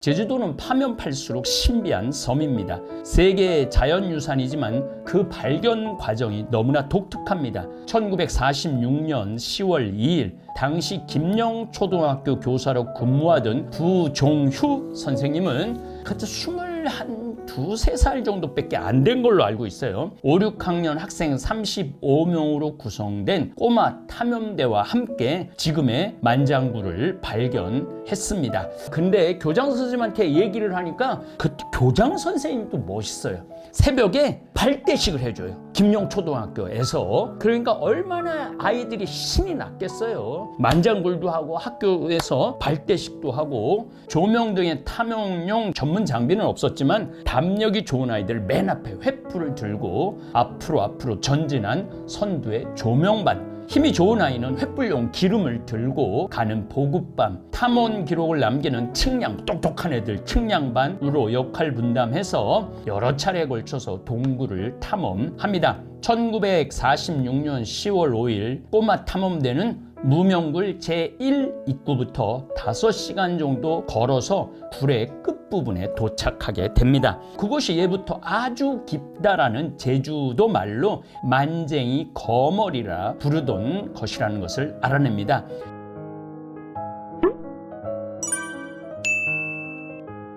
제주도는 파면 팔수록 신비한 섬입니다. 세계 자연유산이지만 그 발견 과정이 너무나 독특합니다. 1946년 10월 2일 당시 김영초등학교 교사로 근무하던 부종휴 선생님은 그때 23살 정도밖에 안 된 걸로 알고 있어요. 5, 6학년 학생 35명으로 구성된 꼬마 탐험대와 함께 지금의 만장굴을 발견했습니다. 근데 교장 선생님한테 얘기를 하니까 그 교장 선생님도 멋있어요. 새벽에 발대식을 해줘요. 김영초등학교에서. 그러니까 얼마나 아이들이 신이 났겠어요. 만장굴도 하고 학교에서 발대식도 하고 조명 등의 탐험용 전문 장비는 없었지만 담력이 좋은 아이들 맨 앞에 횃불을 들고 앞으로 전진한 선두의 조명반, 힘이 좋은 아이는 횃불용 기름을 들고 가는 보급반, 탐험 기록을 남기는 측량, 똑똑한 애들 측량반으로 역할 분담해서 여러 차례에 걸쳐서 동굴을 탐험합니다. 1946년 10월 5일 꼬마 탐험대는 무명굴 제1 입구부터 5시간 정도 걸어서 굴의 끝부분에 도착하게 됩니다. 그곳이 예부터 아주 깊다라는 제주도 말로 만쟁이 거머리라 부르던 것이라는 것을 알아냅니다.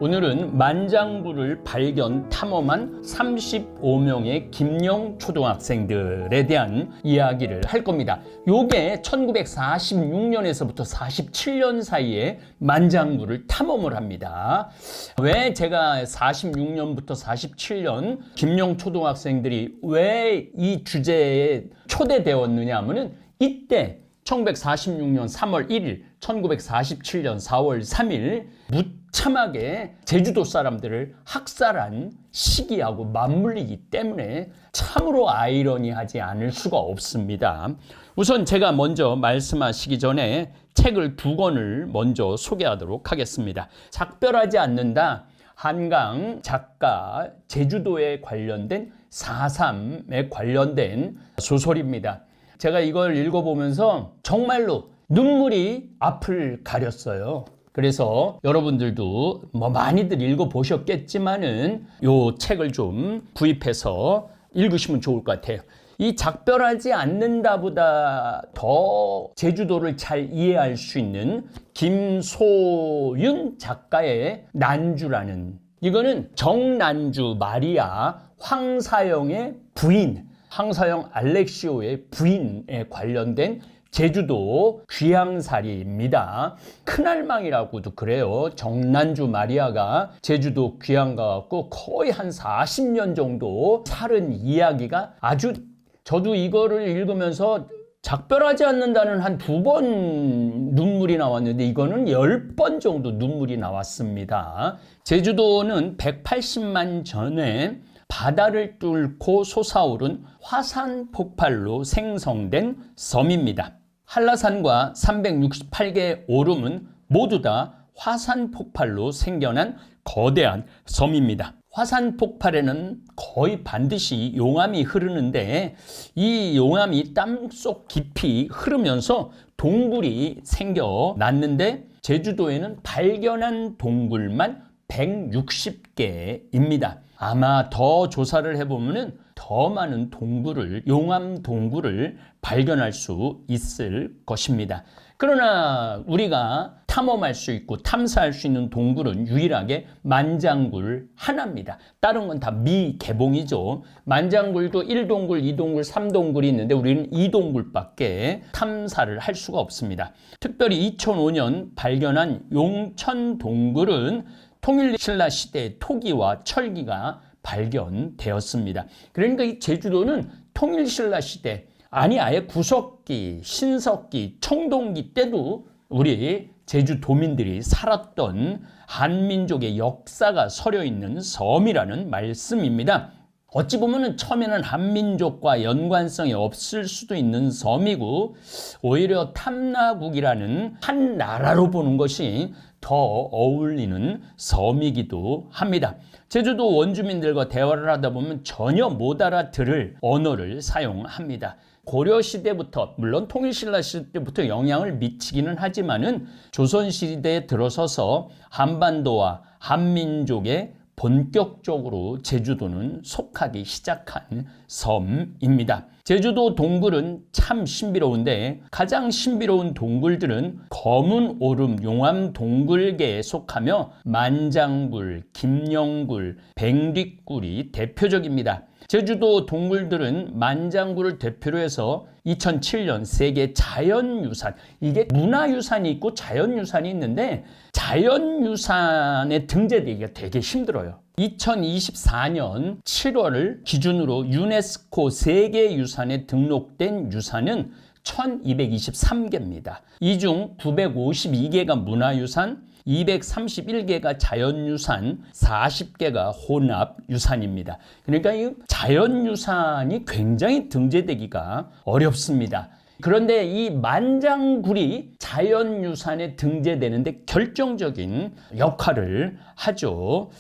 오늘은 만장굴을 발견 탐험한 35명의 김영 초등학생들에 대한 이야기를 할 겁니다. 요게 1946년에서부터 47년 사이에 만장굴을 탐험을 합니다. 왜 제가 46년부터 47년 김영 초등학생들이 왜 이 주제에 초대되었느냐 하면은 이때 1946년 3월 1일, 1947년 4월 3일 무참하게 제주도 사람들을 학살한 시기하고 맞물리기 때문에 참으로 아이러니하지 않을 수가 없습니다. 우선 제가 먼저 말씀하시기 전에 책을 2권을 먼저 소개하도록 하겠습니다. 작별하지 않는다. 한강 작가 제주도에 관련된 4.3에 관련된 소설입니다. 제가 이걸 읽어보면서 정말로 눈물이 앞을 가렸어요. 그래서 여러분들도 많이들 읽어보셨겠지만은 이 책을 좀 구입해서 읽으시면 좋을 것 같아요. 이 작별하지 않는다보다 더 제주도를 잘 이해할 수 있는 김소윤 작가의 난주라는, 이거는 정난주 마리아 황사영의 부인, 황사영 알렉시오의 부인에 관련된 제주도 귀향살이입니다. 큰할망이라고도 그래요. 정난주 마리아가 제주도 귀향 가갖고 거의 한 40년 정도 살은 이야기가 아주, 저도 이거를 읽으면서 작별하지 않는다는 한 2번 눈물이 나왔는데 이거는 10번 정도 눈물이 나왔습니다. 제주도는 180만 전에 바다를 뚫고 솟아오른 화산 폭발로 생성된 섬입니다. 한라산과 368개의 오름은 모두 다 화산 폭발로 생겨난 거대한 섬입니다. 화산 폭발에는 거의 반드시 용암이 흐르는데 이 용암이 땅속 깊이 흐르면서 동굴이 생겨났는데 제주도에는 발견한 동굴만 160개입니다. 아마 더 조사를 해보면 더 많은 동굴을, 용암 동굴을 발견할 수 있을 것입니다. 그러나 우리가 탐험할 수 있고 탐사할 수 있는 동굴은 유일하게 만장굴 하나입니다. 다른 건 다 미개봉이죠. 만장굴도 1동굴, 2동굴, 3동굴이 있는데 우리는 2동굴밖에 탐사를 할 수가 없습니다. 특별히 2005년 발견한 용천 동굴은 통일신라 시대의 토기와 철기가 발견되었습니다. 그러니까 이 제주도는 통일신라 시대, 아니 아예 구석기, 신석기, 청동기 때도 우리 제주도민들이 살았던 한민족의 역사가 서려 있는 섬이라는 말씀입니다. 어찌 보면은 처음에는 한민족과 연관성이 없을 수도 있는 섬이고 오히려 탐나국이라는 한 나라로 보는 것이 더 어울리는 섬이기도 합니다. 제주도 원주민들과 대화를 하다 보면 전혀 못 알아들을 언어를 사용합니다. 고려시대부터 물론 통일신라 시대부터 영향을 미치기는 하지만은 조선시대에 들어서서 한반도와 한민족의 본격적으로 제주도는 속하기 시작한 섬입니다. 제주도 동굴은 참 신비로운데 가장 신비로운 동굴들은 검은 오름 용암 동굴계에 속하며 만장굴, 김영굴, 백리굴이 대표적입니다. 제주도 동굴들은 만장굴을 대표로 해서 2007년 세계 자연유산, 이게 문화유산이 있고 자연유산이 있는데 자연유산에 등재되기가 되게 힘들어요. 2024년 7월을 기준으로 유네스코 세계유산에 등록된 유산은 1223개입니다. 이 중 952개가 문화유산, 231개가 자연유산, 40개가 혼합유산입니다. 그러니까 이 자연유산이 굉장히 등재되기가 어렵습니다. 그런데 이 만장굴이 자연유산에 등재되는데 결정적인 역할을 하죠.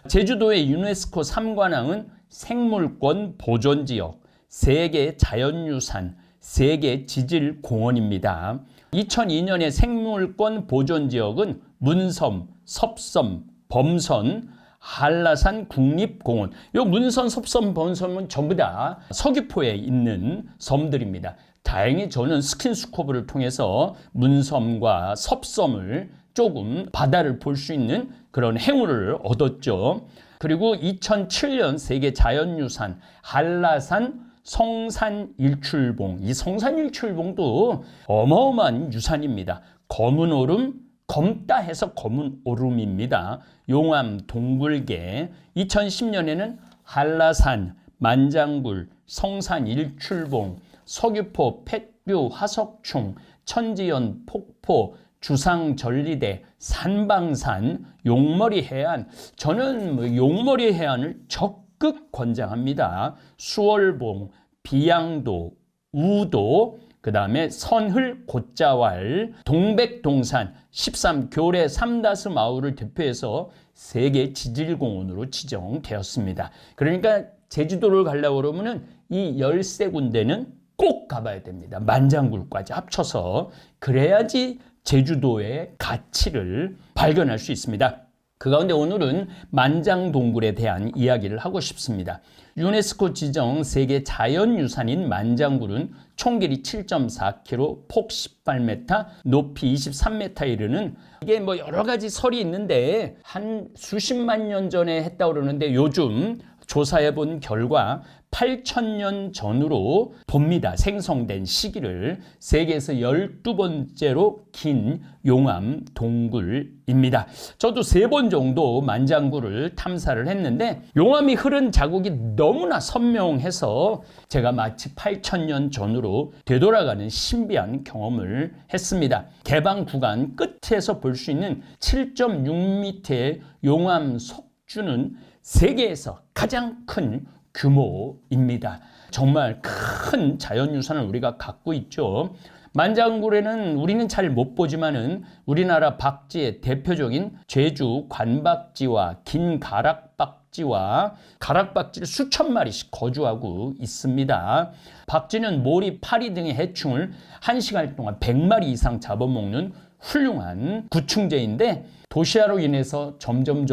제주도의 유네스코 3관왕은 생물권 보존지역, 세계 자연유산, 세계 지질공원입니다. 2002년에 생물권 보존지역은 문섬, 섭섬, 범선, 한라산 국립공원. 이 문선, 섭섬, 범섬은 전부 다 서귀포에 있는 섬들입니다. 다행히 저는 스킨스쿠버를 통해서 문섬과 섭섬을 조금 바다를 볼 수 있는 그런 행운을 얻었죠. 그리고 2007년 세계 자연유산 한라산 성산일출봉. 이 성산일출봉도 어마어마한 유산입니다. 검은 오름, 검다 해서 검은 오름입니다. 용암 동굴계. 2010년에는 한라산, 만장굴, 성산일출봉, 서귀포, 팩뷰, 화석충, 천지연, 폭포, 주상전리대, 산방산, 용머리 해안. 저는 용머리 해안을 적극 권장합니다. 수월봉, 비양도, 우도, 그 다음에 선흘 곶자왈, 동백동산, 13교래 3다스 마을을 대표해서 세계 지질공원으로 지정되었습니다. 그러니까 제주도를 가려고 그러면 이 13군데는 꼭 가봐야 됩니다. 만장굴까지 합쳐서. 그래야지 제주도의 가치를 발견할 수 있습니다. 그 가운데 오늘은 만장동굴에 대한 이야기를 하고 싶습니다. 유네스코 지정 세계 자연유산인 만장굴은 총 길이 7.4km, 폭 18m, 높이 23m 이르는, 이게 여러 가지 설이 있는데 한 수십만 년 전에 했다고 그러는데 요즘 조사해 본 결과 8,000년 전으로 봅니다. 생성된 시기를. 세계에서 12번째로 긴 용암 동굴입니다. 저도 3번 정도 만장굴을 탐사를 했는데 용암이 흐른 자국이 너무나 선명해서 제가 마치 8,000년 전으로 되돌아가는 신비한 경험을 했습니다. 개방 구간 끝에서 볼 수 있는 7.6m의 용암 속주는 세계에서 가장 큰 규모입니다. 정말 큰 자연유산을 우리가 갖고 있죠. 만장굴에는 우리는 잘 못 보지만은 우리나라 박쥐의 대표적인 제주 관박쥐와 긴 가락박쥐와 가락박쥐를 수천 마리씩 거주하고 있습니다. 박쥐는 모리, 파리 등의 해충을 1시간 동안 100마리 이상 잡아먹는 훌륭한 구충제인데 도시화로 인해서 점점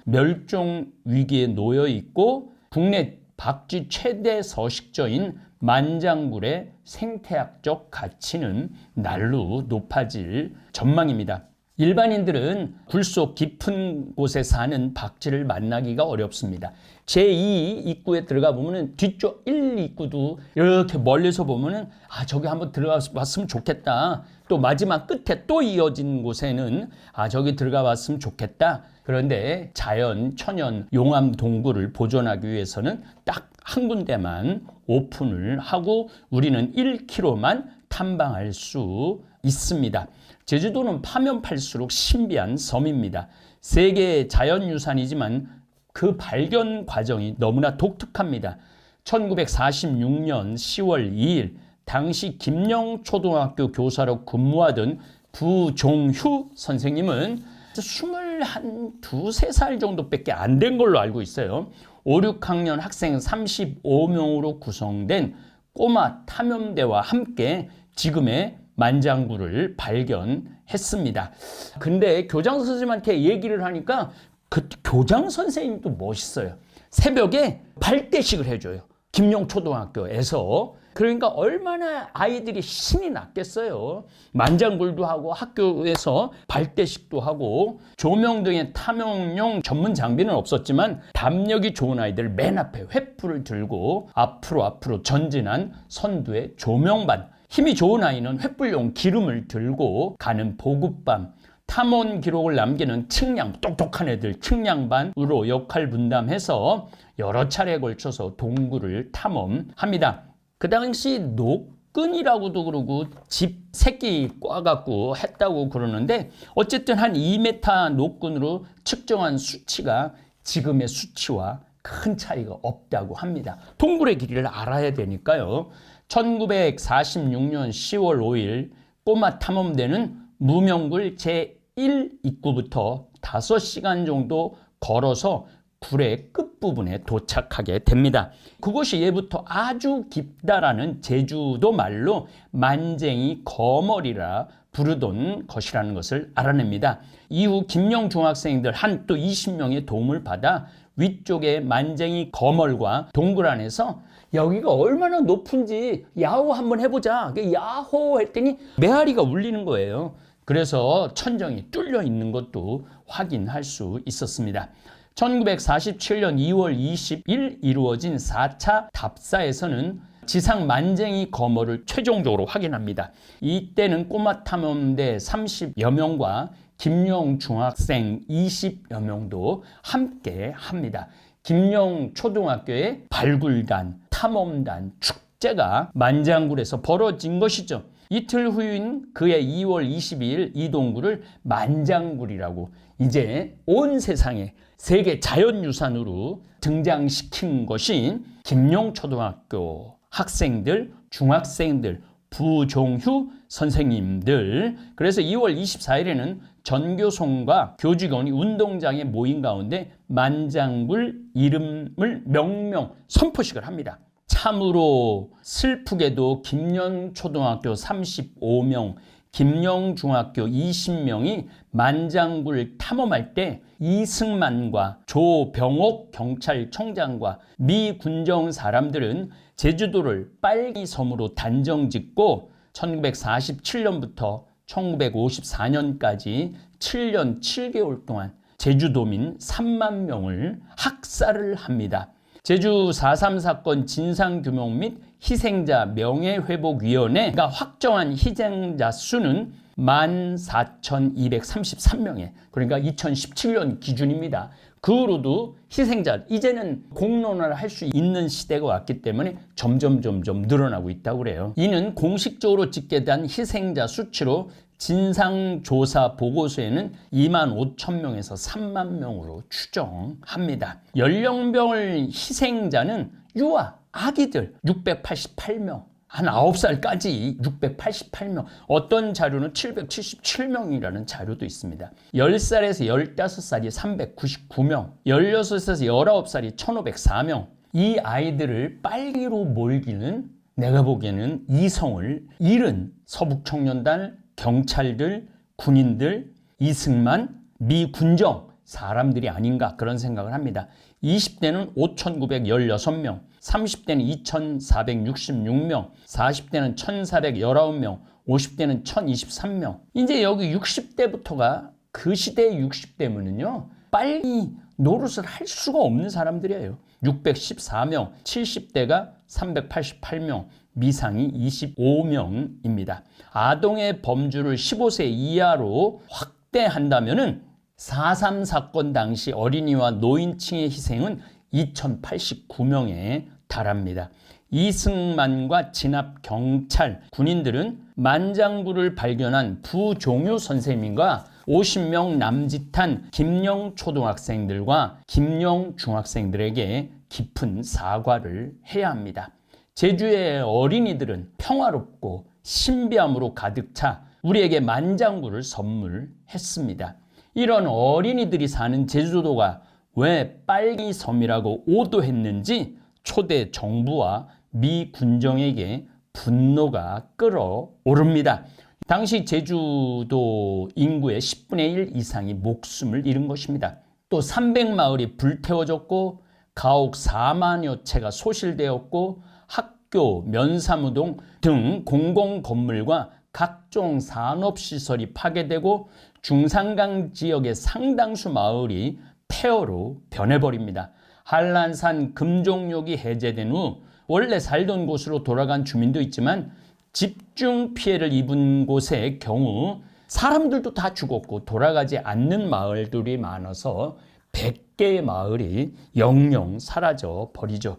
멸종 위기에 놓여 있고 국내 박쥐 최대 서식처인 만장굴의 생태학적 가치는 날로 높아질 전망입니다. 일반인들은 굴속 깊은 곳에 사는 박쥐를 만나기가 어렵습니다. 제2 입구에 들어가 보면은 뒤쪽 1 입구도 이렇게 멀리서 보면은 저기 한번 들어가 봤으면 좋겠다. 또 마지막 끝에 또 이어진 곳에는 저기 들어가 봤으면 좋겠다. 그런데 자연, 천연, 용암 동굴을 보존하기 위해서는 딱 한 군데만 오픈을 하고 우리는 1km만 탐방할 수 있습니다. 제주도는 파면 팔수록 신비한 섬입니다. 세계 자연유산이지만 그 발견 과정이 너무나 독특합니다. 1946년 10월 2일 당시 김영초등학교 교사로 근무하던 부종휴 선생님은 22살 정도밖에 안 된 걸로 알고 있어요. 5, 6학년 학생 35명으로 구성된 꼬마 탐험대와 함께 지금의 만장굴을 발견했습니다. 근데 교장 선생님한테 얘기를 하니까 그 교장 선생님도 멋있어요. 새벽에 발대식을 해줘요. 김영초등학교에서. 그러니까 얼마나 아이들이 신이 났겠어요. 만장굴도 하고 학교에서 발대식도 하고 조명 등의 탐험용 전문 장비는 없었지만 담력이 좋은 아이들 맨 앞에 횃불을 들고 앞으로 전진한 선두의 조명반, 힘이 좋은 아이는 횃불용 기름을 들고 가는 보급반, 탐험 기록을 남기는 측량, 똑똑한 애들 측량반으로 역할 분담해서 여러 차례에 걸쳐서 동굴을 탐험합니다. 그 당시 노끈이라고도 그러고 집 새끼 꽈갖고 했다고 그러는데 어쨌든 한 2m 노끈으로 측정한 수치가 지금의 수치와 큰 차이가 없다고 합니다. 동굴의 길이를 알아야 되니까요. 1946년 10월 5일 꼬마 탐험대는 무명굴 제1 입구부터 5시간 정도 걸어서 굴의 끝부분에 도착하게 됩니다. 그곳이 예부터 아주 깊다라는 제주도 말로 만쟁이 거머리라 부르던 것이라는 것을 알아냅니다. 이후 김영 중학생들 한 또 20명의 도움을 받아 위쪽에 만쟁이 거멀과 동굴 안에서 여기가 얼마나 높은지 야호 한번 해보자. 야호 했더니 메아리가 울리는 거예요. 그래서 천정이 뚫려 있는 것도 확인할 수 있었습니다. 1947년 2월 20일 이루어진 4차 답사에서는 지상 만쟁이 거머를 최종적으로 확인합니다. 이때는 꼬마 탐험대 30여 명과 김영 중학생 20여 명도 함께 합니다. 김영 초등학교의 발굴단, 탐험단, 축제가 만장굴에서 벌어진 것이죠. 이틀 후인 그해 2월 22일 이 동굴을 만장굴이라고 이제 온 세상에 세계 자연유산으로 등장시킨 것이 김영초등학교 학생들, 중학생들, 부종휴 선생님들. 그래서 2월 24일에는 전교총과 교직원이 운동장에 모인 가운데 만장굴 이름을 명명 선포식을 합니다. 참으로 슬프게도 김영초등학교 35명, 김영중학교 20명이 만장굴 탐험할 때 이승만과 조병옥 경찰청장과 미 군정 사람들은 제주도를 빨기섬으로 단정짓고 1947년부터 1954년까지 7년 7개월 동안 제주도민 3만 명을 학살을 합니다. 제주 4.3 사건 진상규명 및 희생자 명예회복위원회가 확정한 희생자 수는 14,233명에, 그러니까 2017년 기준입니다. 그 후로도 희생자, 이제는 공론화를 할 수 있는 시대가 왔기 때문에 점점 늘어나고 있다고 그래요. 이는 공식적으로 집계된 희생자 수치로 진상조사 보고서에는 25,000명에서 3만 명으로 추정합니다. 연령별 희생자는 유아, 아기들 688명, 한 9살까지 688명, 어떤 자료는 777명이라는 자료도 있습니다. 10살에서 15살이 399명, 16에서 19살이 1504명. 이 아이들을 빨기로 몰기는 내가 보기에는 이성을 잃은 서북청년단, 경찰들, 군인들, 이승만, 미 군정 사람들이 아닌가 그런 생각을 합니다. 20대는 5,916명, 30대는 2,466명, 40대는 1,419명, 50대는 1,023명. 이제 여기 60대부터가 그 시대의 60대면은요, 빨리 노릇을 할 수가 없는 사람들이에요. 614명, 70대가 388명, 미상이 25명입니다. 아동의 범주를 15세 이하로 확대한다면은 4.3 사건 당시 어린이와 노인층의 희생은 2,089명에 달합니다. 이승만과 진압 경찰, 군인들은 만장굴을 발견한 부종효 선생님과 50명 남짓한 김영 초등학생들과 김영 중학생들에게 깊은 사과를 해야 합니다. 제주의 어린이들은 평화롭고 신비함으로 가득 차 우리에게 만장굴을 선물했습니다. 이런 어린이들이 사는 제주도가 왜 빨갱이 섬이라고 오도했는지 초대 정부와 미 군정에게 분노가 끓어오릅니다. 당시 제주도 인구의 10분의 1 이상이 목숨을 잃은 것입니다. 또 300마을이 불태워졌고 가옥 4만여 채가 소실되었고 학교, 면사무동 등 공공건물과 각종 산업시설이 파괴되고 중산강 지역의 상당수 마을이 폐허로 변해버립니다. 한란산 금종욕이 해제된 후 원래 살던 곳으로 돌아간 주민도 있지만 집중 피해를 입은 곳의 경우 사람들도 다 죽었고 돌아가지 않는 마을들이 많아서 100개의 마을이 영영 사라져 버리죠.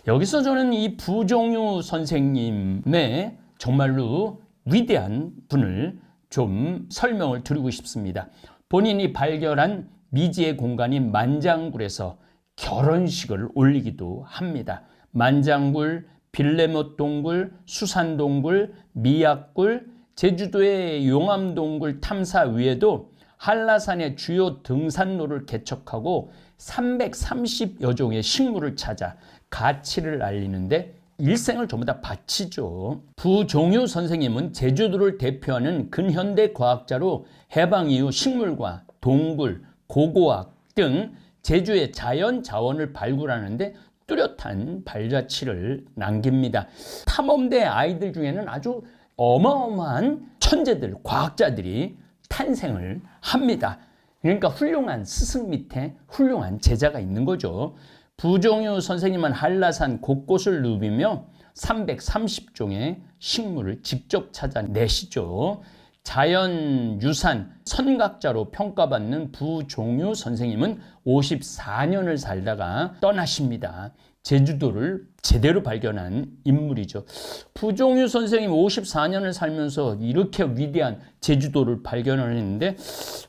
여기서 저는 이 부종유 선생님의 정말로 위대한 분을 좀 설명을 드리고 싶습니다. 본인이 발견한 미지의 공간인 만장굴에서 결혼식을 올리기도 합니다. 만장굴, 빌레못동굴, 수산동굴, 미약굴, 제주도의 용암동굴 탐사 외에도 한라산의 주요 등산로를 개척하고 330여 종의 식물을 찾아 가치를 알리는데 일생을 전부 다 바치죠. 부종유 선생님은 제주도를 대표하는 근현대 과학자로 해방 이후 식물과 동굴, 고고학 등 제주의 자연 자원을 발굴하는데 뚜렷한 발자취를 남깁니다. 탐험대 아이들 중에는 아주 어마어마한 천재들, 과학자들이 탄생을 합니다. 그러니까 훌륭한 스승 밑에 훌륭한 제자가 있는 거죠. 부종유 선생님은 한라산 곳곳을 누비며 330종의 식물을 직접 찾아내시죠. 자연유산 선각자로 평가받는 부종유 선생님은 54년을 살다가 떠나십니다. 제주도를 제대로 발견한 인물이죠. 부종유 선생님 54년을 살면서 이렇게 위대한 제주도를 발견을 했는데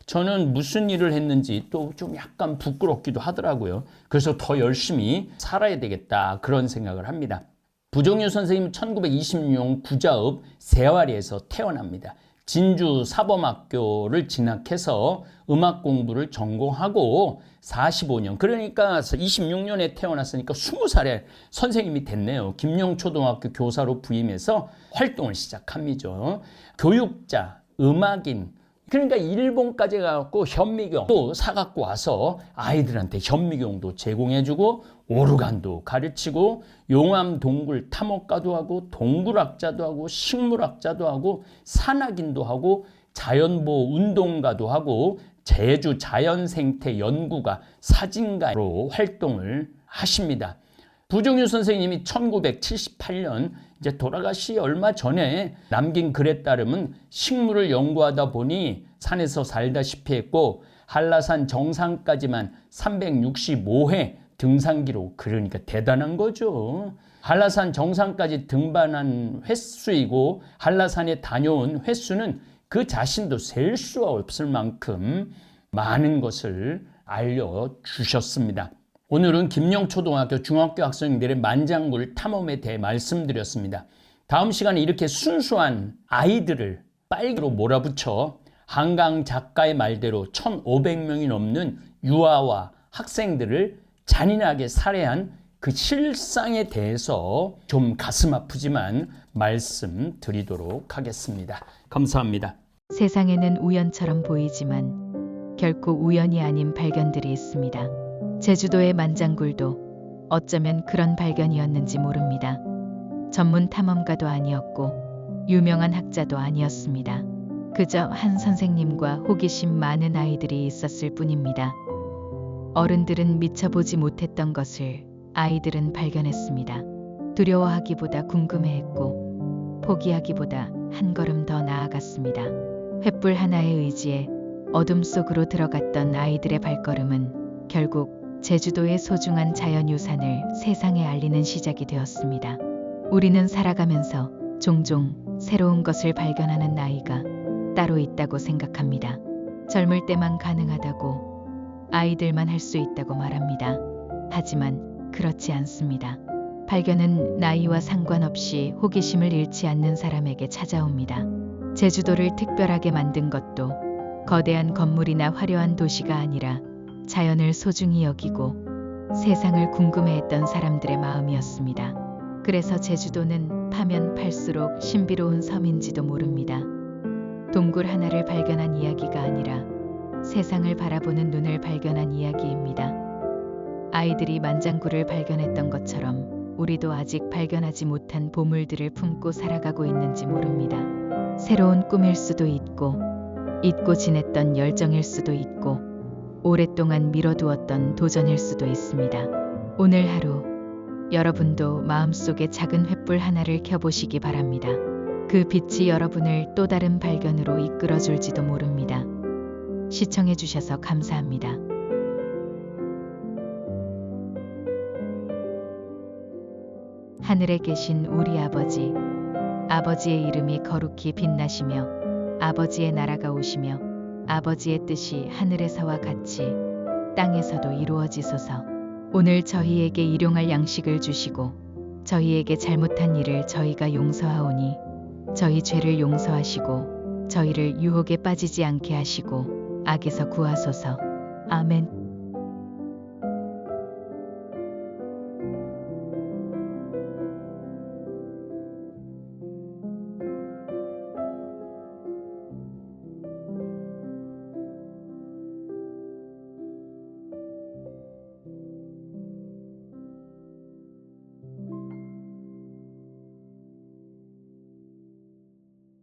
저는 무슨 일을 했는지 또 좀 약간 부끄럽기도 하더라고요. 그래서 더 열심히 살아야 되겠다 그런 생각을 합니다. 부종유 선생님은 1926년 구자읍 세화리에서 태어납니다. 진주 사범학교를 진학해서 음악 공부를 전공하고 45년, 그러니까 26년에 태어났으니까 20살에 선생님이 됐네요. 김영초등학교 교사로 부임해서 활동을 시작합니다. 교육자, 음악인, 그러니까 일본까지 가갖고 현미경도 사갖고 와서 아이들한테 현미경도 제공해주고 오르간도 가르치고 용암 동굴 탐험가도 하고 동굴학자도 하고 식물학자도 하고 산악인도 하고 자연보호 운동가도 하고 제주 자연생태 연구가 사진가로 활동을 하십니다. 부종유 선생님이 1978년 이제 돌아가시 얼마 전에 남긴 글에 따르면 식물을 연구하다 보니 산에서 살다시피 했고 한라산 정상까지만 365회 등산 기록, 그러니까 대단한 거죠. 한라산 정상까지 등반한 횟수이고 한라산에 다녀온 횟수는 그 자신도 셀 수가 없을 만큼 많은 것을 알려주셨습니다. 오늘은 김영초등학교 중학교 학생들의 만장굴 탐험에 대해 말씀드렸습니다. 다음 시간에 이렇게 순수한 아이들을 빨기로 몰아붙여 한강 작가의 말대로 1,500명이 넘는 유아와 학생들을 잔인하게 살해한 그 실상에 대해서 좀 가슴 아프지만 말씀드리도록 하겠습니다. 감사합니다. 세상에는 우연처럼 보이지만 결코 우연이 아닌 발견들이 있습니다. 제주도의 만장굴도 어쩌면 그런 발견이었는지 모릅니다. 전문 탐험가도 아니었고 유명한 학자도 아니었습니다. 그저 한 선생님과 호기심 많은 아이들이 있었을 뿐입니다. 어른들은 미처 보지 못했던 것을 아이들은 발견했습니다. 두려워하기보다 궁금해했고 포기하기보다 한 걸음 더 나아갔습니다. 횃불 하나의 의지에 어둠 속으로 들어갔던 아이들의 발걸음은 결국 제주도의 소중한 자연유산을 세상에 알리는 시작이 되었습니다. 우리는 살아가면서 종종 새로운 것을 발견하는 나이가 따로 있다고 생각합니다. 젊을 때만 가능하다고, 아이들만 할 수 있다고 말합니다. 하지만 그렇지 않습니다. 발견은 나이와 상관없이 호기심을 잃지 않는 사람에게 찾아옵니다. 제주도를 특별하게 만든 것도 거대한 건물이나 화려한 도시가 아니라 자연을 소중히 여기고 세상을 궁금해했던 사람들의 마음이었습니다. 그래서 제주도는 파면 팔수록 신비로운 섬인지도 모릅니다. 동굴 하나를 발견한 이야기가 아니라 세상을 바라보는 눈을 발견한 이야기입니다. 아이들이 만장굴을 발견했던 것처럼 우리도 아직 발견하지 못한 보물들을 품고 살아가고 있는지 모릅니다. 새로운 꿈일 수도 있고, 잊고 지냈던 열정일 수도 있고, 오랫동안 미뤄두었던 도전일 수도 있습니다. 오늘 하루 여러분도 마음속에 작은 횃불 하나를 켜보시기 바랍니다. 그 빛이 여러분을 또 다른 발견으로 이끌어줄지도 모릅니다. 시청해주셔서 감사합니다. 하늘에 계신 우리 아버지, 아버지의 이름이 거룩히 빛나시며 아버지의 나라가 오시며 아버지의 뜻이 하늘에서와 같이 땅에서도 이루어지소서. 오늘 저희에게 일용할 양식을 주시고 저희에게 잘못한 일을 저희가 용서하오니 저희 죄를 용서하시고 저희를 유혹에 빠지지 않게 하시고 악에서 구하소서. 아멘.